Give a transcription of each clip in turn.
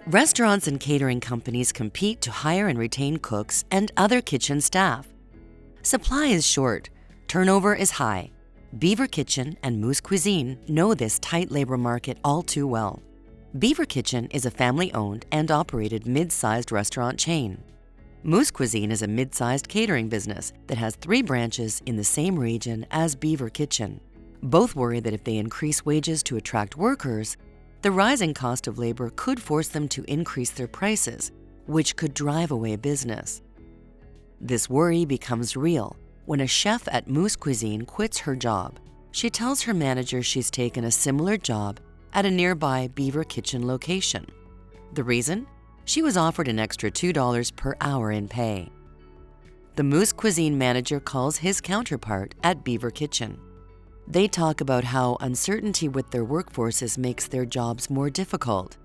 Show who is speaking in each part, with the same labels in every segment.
Speaker 1: Restaurants and catering companies compete to hire and retain cooks and other kitchen staff. Supply is short, turnover is high. Beaver Kitchen and Moose Cuisine know this tight labor market all too well. Beaver Kitchen is a family-owned and operated mid-sized restaurant chain. Moose Cuisine is a mid-sized catering business that has 3 branches in the same region as Beaver Kitchen. Both worry that if they increase wages to attract workers, the rising cost of labor could force them to increase their prices, which could drive away business. This worry becomes real when a chef at Moose Cuisine quits her job. She tells her manager she's taken a similar job at a nearby Beaver Kitchen location. The reason? She was offered an extra $2 per hour in pay. The Moose Cuisine manager calls his counterpart at Beaver Kitchen. They talk about how uncertainty with their workforces makes their jobs more difficult.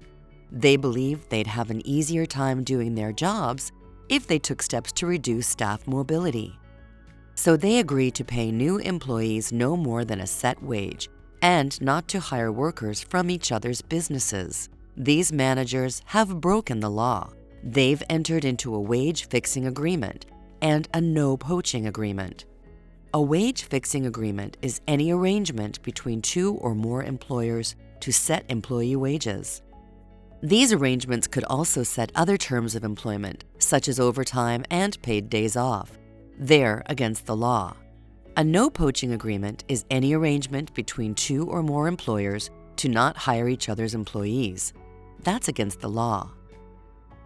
Speaker 1: They believe they'd have an easier time doing their jobs if they took steps to reduce staff mobility. So they agree to pay new employees no more than a set wage and not to hire workers from each other's businesses. These managers have broken the law. They've entered into a wage-fixing agreement and a no poaching agreement. A wage-fixing agreement is any arrangement between 2 or more employers to set employee wages. These arrangements could also set other terms of employment, such as overtime and paid days off. They're against the law. A no poaching agreement is any arrangement between 2 or more employers to not hire each other's employees. That's against the law.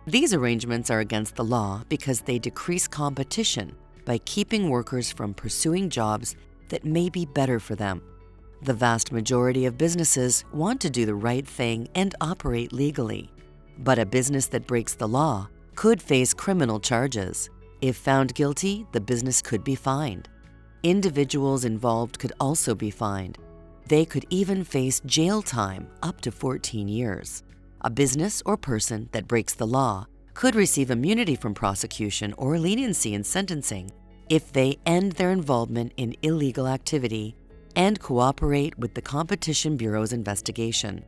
Speaker 1: These arrangements are against the law because they decrease competition by keeping workers from pursuing jobs that may be better for them. The vast majority of businesses want to do the right thing and operate legally. But a business that breaks the law could face criminal charges. If found guilty, the business could be fined. Individuals involved could also be fined. They could even face jail time up to 14 years. A business or person that breaks the law could receive immunity from prosecution or leniency in sentencing if they end their involvement in illegal activity and cooperate with the Competition Bureau's investigation.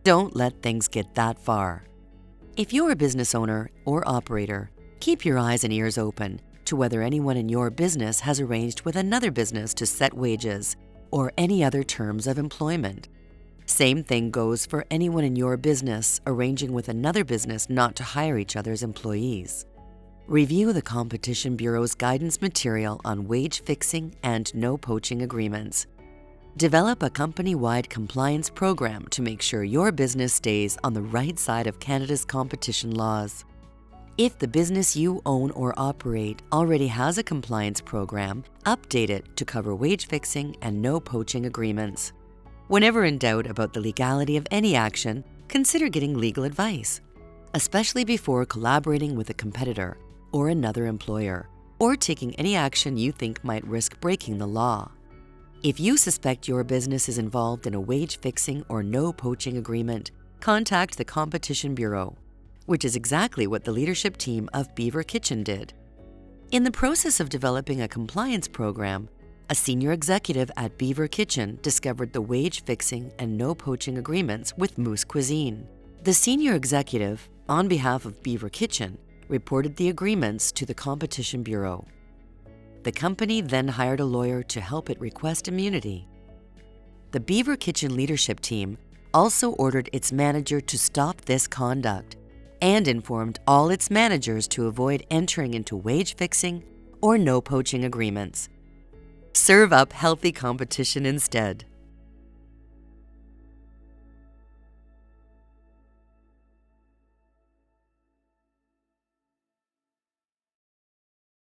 Speaker 1: Don't let things get that far. If you're a business owner or operator, keep your eyes and ears open to whether anyone in your business has arranged with another business to set wages or any other terms of employment. Same thing goes for anyone in your business arranging with another business not to hire each other's employees. Review the Competition Bureau's guidance material on wage fixing and no poaching agreements. Develop a company-wide compliance program to make sure your business stays on the right side of Canada's competition laws. If the business you own or operate already has a compliance program, update it to cover wage fixing and no poaching agreements. Whenever in doubt about the legality of any action, consider getting legal advice, especially before collaborating with a competitor or another employer, or taking any action you think might risk breaking the law. If you suspect your business is involved in a wage fixing or no poaching agreement, contact the Competition Bureau, which is exactly what the leadership team of Beaver Kitchen did. In the process of developing a compliance program, a senior executive at Beaver Kitchen discovered the wage fixing and no poaching agreements with Moose Cuisine. The senior executive, on behalf of Beaver Kitchen, reported the agreements to the Competition Bureau. The company then hired a lawyer to help it request immunity. The Beaver Kitchen leadership team also ordered its manager to stop this conduct and informed all its managers to avoid entering into wage fixing or no poaching agreements. Serve up healthy competition instead.